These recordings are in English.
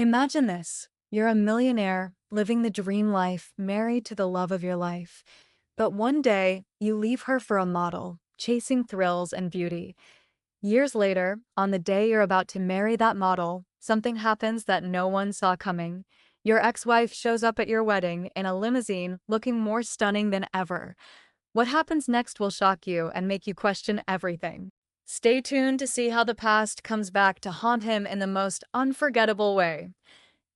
Imagine this. You're a millionaire, living the dream life, married to the love of your life. But one day, you leave her for a model, chasing thrills and beauty. Years later, on the day you're about to marry that model, something happens that no one saw coming. Your ex-wife shows up at your wedding in a limousine looking more stunning than ever. What happens next will shock you and make you question everything. Stay tuned to see how the past comes back to haunt him in the most unforgettable way.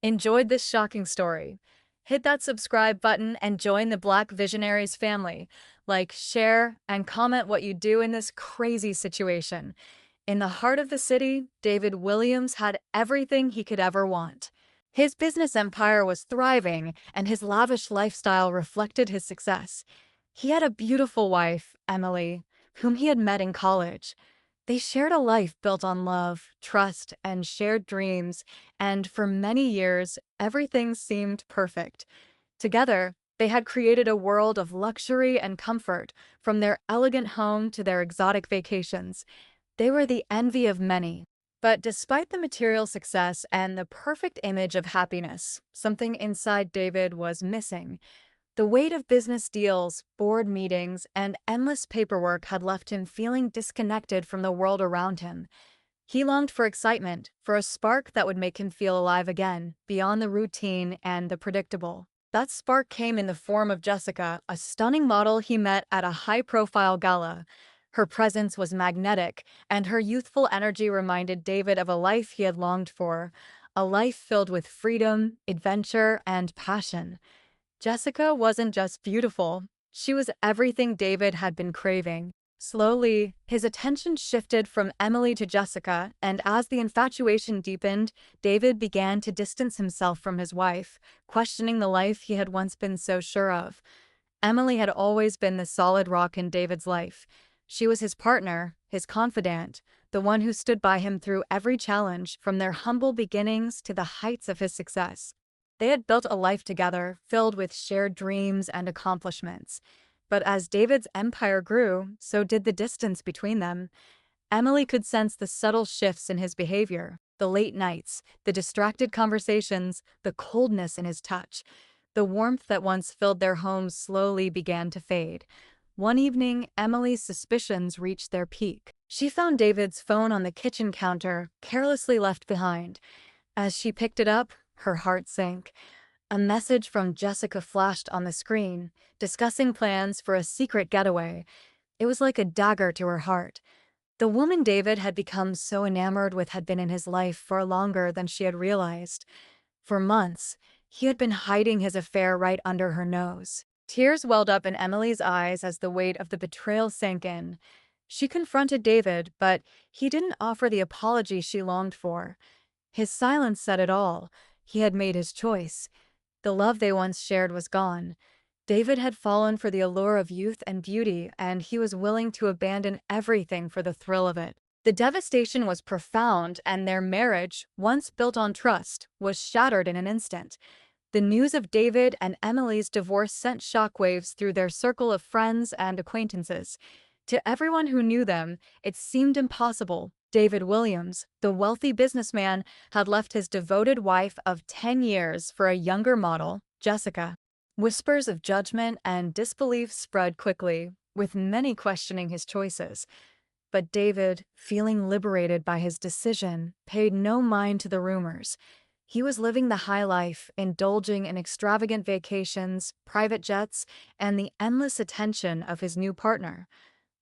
Enjoyed this shocking story? Hit that subscribe button and join the Black Visionaries family. Like, share, and comment what you do in this crazy situation. In the heart of the city, David Williams had everything he could ever want. His business empire was thriving, and his lavish lifestyle reflected his success. He had a beautiful wife, Emily, whom he had met in college. They shared a life built on love, trust, and shared dreams, and for many years, everything seemed perfect. Together, they had created a world of luxury and comfort, from their elegant home to their exotic vacations. They were the envy of many. But despite the material success and the perfect image of happiness, something inside David was missing. The weight of business deals, board meetings, and endless paperwork had left him feeling disconnected from the world around him. He longed for excitement, for a spark that would make him feel alive again, beyond the routine and the predictable. That spark came in the form of Jessica, a stunning model he met at a high-profile gala. Her presence was magnetic, and her youthful energy reminded David of a life he had longed for, a life filled with freedom, adventure, and passion. Jessica wasn't just beautiful, she was everything David had been craving. Slowly, his attention shifted from Emily to Jessica, and as the infatuation deepened, David began to distance himself from his wife, questioning the life he had once been so sure of. Emily had always been the solid rock in David's life. She was his partner, his confidant, the one who stood by him through every challenge, from their humble beginnings to the heights of his success. They had built a life together, filled with shared dreams and accomplishments. But as David's empire grew, so did the distance between them. Emily could sense the subtle shifts in his behavior, the late nights, the distracted conversations, the coldness in his touch. The warmth that once filled their home slowly began to fade. One evening, Emily's suspicions reached their peak. She found David's phone on the kitchen counter, carelessly left behind. As she picked it up, her heart sank. A message from Jessica flashed on the screen, discussing plans for a secret getaway. It was like a dagger to her heart. The woman David had become so enamored with had been in his life for longer than she had realized. For months, he had been hiding his affair right under her nose. Tears welled up in Emily's eyes as the weight of the betrayal sank in. She confronted David, but he didn't offer the apology she longed for. His silence said it all. He had made his choice. The love they once shared was gone. David had fallen for the allure of youth and beauty, and he was willing to abandon everything for the thrill of it. The devastation was profound, and their marriage, once built on trust, was shattered in an instant. The news of David and Emily's divorce sent shockwaves through their circle of friends and acquaintances. To everyone who knew them, it seemed impossible. David Williams, the wealthy businessman, had left his devoted wife of 10 years for a younger model, Jessica. Whispers of judgment and disbelief spread quickly, with many questioning his choices. But David, feeling liberated by his decision, paid no mind to the rumors. He was living the high life, indulging in extravagant vacations, private jets, and the endless attention of his new partner.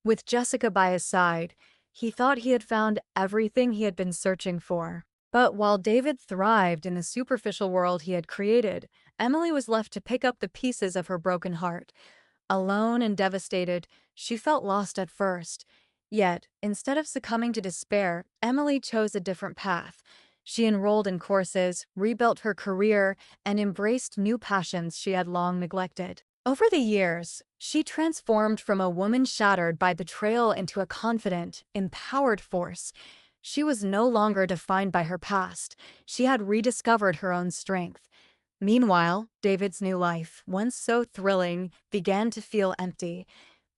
With Jessica by his side, he thought he had found everything he had been searching for. But while David thrived in the superficial world he had created, Emily was left to pick up the pieces of her broken heart. Alone and devastated, she felt lost at first. Yet, instead of succumbing to despair, Emily chose a different path. She enrolled in courses, rebuilt her career, and embraced new passions she had long neglected. Over the years, she transformed from a woman shattered by betrayal into a confident, empowered force. She was no longer defined by her past. She had rediscovered her own strength. Meanwhile, David's new life, once so thrilling, began to feel empty.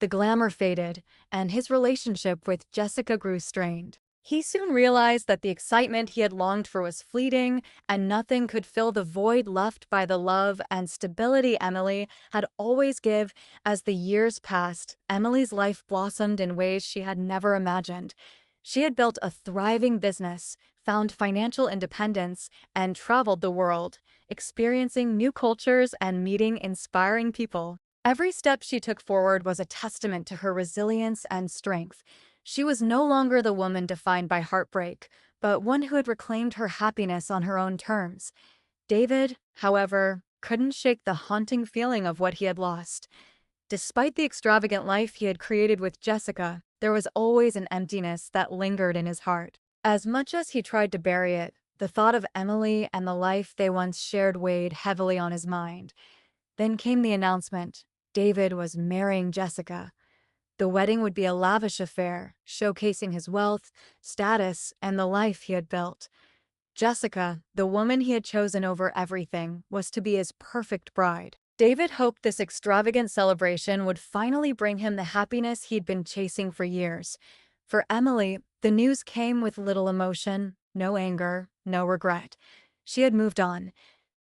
The glamour faded, and his relationship with Jessica grew strained. He soon realized that the excitement he had longed for was fleeting, and nothing could fill the void left by the love and stability Emily had always give. As the years passed, Emily's life blossomed in ways she had never imagined. She had built a thriving business, found financial independence, and traveled the world, experiencing new cultures and meeting inspiring people. Every step she took forward was a testament to her resilience and strength. She was no longer the woman defined by heartbreak, but one who had reclaimed her happiness on her own terms. David, however, couldn't shake the haunting feeling of what he had lost. Despite the extravagant life he had created with Jessica, there was always an emptiness that lingered in his heart. As much as he tried to bury it, the thought of Emily and the life they once shared weighed heavily on his mind. Then came the announcement: David was marrying Jessica. The wedding would be a lavish affair, showcasing his wealth, status, and the life he had built. Jessica, the woman he had chosen over everything, was to be his perfect bride. David hoped this extravagant celebration would finally bring him the happiness he'd been chasing for years. For Emily, the news came with little emotion, no anger, no regret. She had moved on.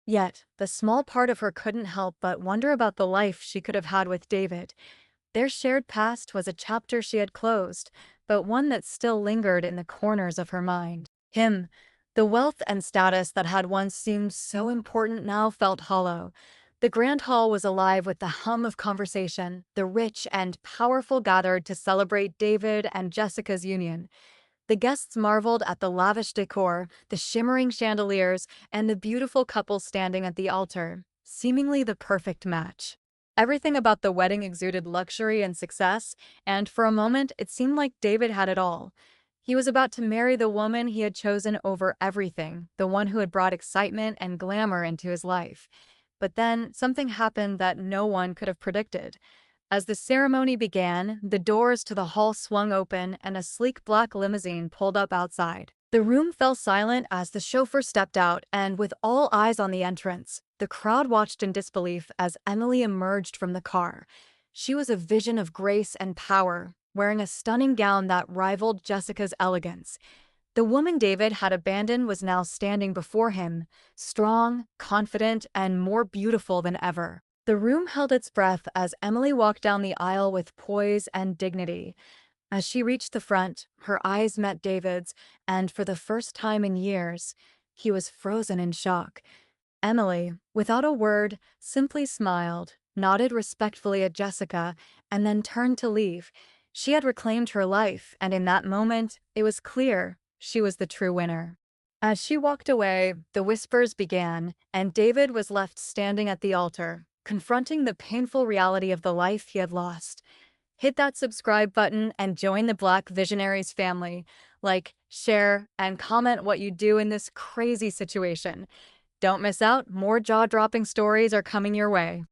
Yet, the small part of her couldn't help but wonder about the life she could have had with David. Their shared past was a chapter she had closed, but one that still lingered in the corners of her mind. Him, the wealth and status that had once seemed so important now felt hollow. The grand hall was alive with the hum of conversation. The rich and powerful gathered to celebrate David and Jessica's union. The guests marveled at the lavish decor, the shimmering chandeliers, and the beautiful couple standing at the altar, seemingly the perfect match. Everything about the wedding exuded luxury and success, and for a moment it seemed like David had it all. He was about to marry the woman he had chosen over everything, the one who had brought excitement and glamour into his life. But then something happened that no one could have predicted. As the ceremony began, the doors to the hall swung open and a sleek black limousine pulled up outside. The room fell silent as the chauffeur stepped out, and with all eyes on the entrance, the crowd watched in disbelief as Emily emerged from the car. She was a vision of grace and power, wearing a stunning gown that rivaled Jessica's elegance. The woman David had abandoned was now standing before him, strong, confident, and more beautiful than ever. The room held its breath as Emily walked down the aisle with poise and dignity. As she reached the front, her eyes met David's, and for the first time in years, he was frozen in shock. Emily, without a word, simply smiled, nodded respectfully at Jessica, and then turned to leave. She had reclaimed her life, and in that moment, it was clear she was the true winner. As she walked away, the whispers began, and David was left standing at the altar, confronting the painful reality of the life he had lost. Hit that subscribe button and join the Black Visionaries family. Like, share, and comment what you do in this crazy situation. Don't miss out, more jaw-dropping stories are coming your way.